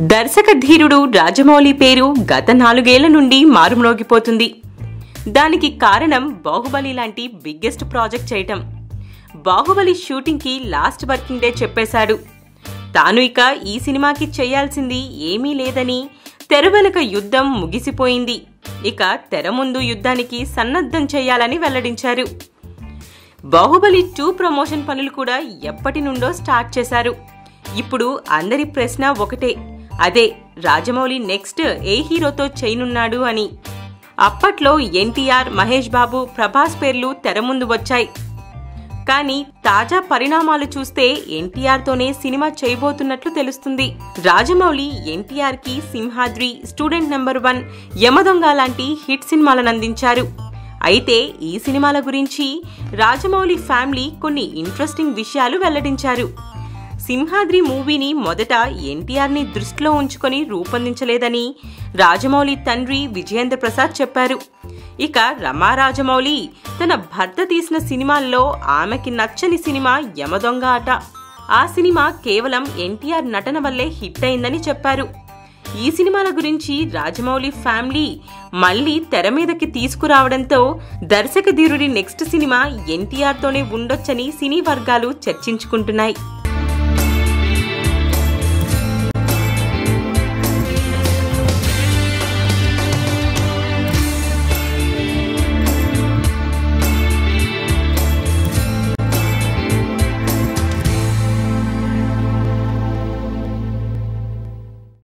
దర్శక ధీరుడు రాజమౌళి పేరు గత 4 ఏళ్ల నుండి మారుమ్రోగిపోతుంది. దానికి కారణం బాహుబలి లాంటి బిగ్గెస్ట్ ప్రాజెక్ట్ చేయటం. బాహుబలి షూటింగ్ కి లాస్ట్ వర్కింగ్ డే చెప్పేశాడు. తాను ఇక ఈ సినిమాకి చేయాల్సింది ఏమీ లేదని, తెర వెనుక యుద్ధం ముగిసిపోయింది, ఇక తెర ముందు యుద్ధానికి సన్నద్ధం చేయాలని వెల్లడించారు. బాహుబలి 2 ప్రమోషన్ పనులు కూడా ఎప్పటి నుండో స్టార్ట్ చేశారు. ఇప్పుడు అందరి ప్రశ్న ఒకటే, అదే రాజమౌళి నెక్స్ట్ ఏ హీరోతో చేయనున్నాడు అని. అప్పట్లో ఎన్టీఆర్, మహేష్ బాబు, ప్రభాస్ పేర్లు తెర ముందు వచ్చాయి. కానీ తాజా పరిణామాలు చూస్తే ఎన్టీఆర్ తోనే సినిమా చేయబోతున్నట్లు తెలుస్తుంది. రాజమౌళి ఎన్టీఆర్ కి సింహాద్రి, స్టూడెంట్ నెంబర్ 1, యమదొంగ లాంటి హిట్ సినిమాలను అందించారు. అయితే ఈ సినిమాల గురించి రాజమౌళి ఫ్యామిలీ కొన్ని ఇంట్రెస్టింగ్ విషయాలు వెల్లడించారు. సింహాద్రి మూవీని మొదట ఎన్టీఆర్ ని దృష్టిలో ఉంచుకొని రూపొందించలేదని రాజమౌళి తండ్రి విజయేంద్ర ప్రసాద్ చెప్పారు. ఇక రమా రాజమౌళి తన భర్త తీసిన సినిమాల్లో ఆమెకి నచ్చని సినిమా యమదొంగ అట. ఆ సినిమా కేవలం ఎన్టీఆర్ నటన వల్లే హిట్ అయిందని చెప్పారు. ఈ సినిమాల గురించి రాజమౌళి ఫ్యామిలీ మళ్లీ తెర మీదకి తీసుకురావడంతో దర్శక ధీరుడి నెక్స్ట్ సినిమా ఎన్టీఆర్ తోనే ఉండొచ్చని సినీ వర్గాలు చర్చించుకుంటున్నాయి.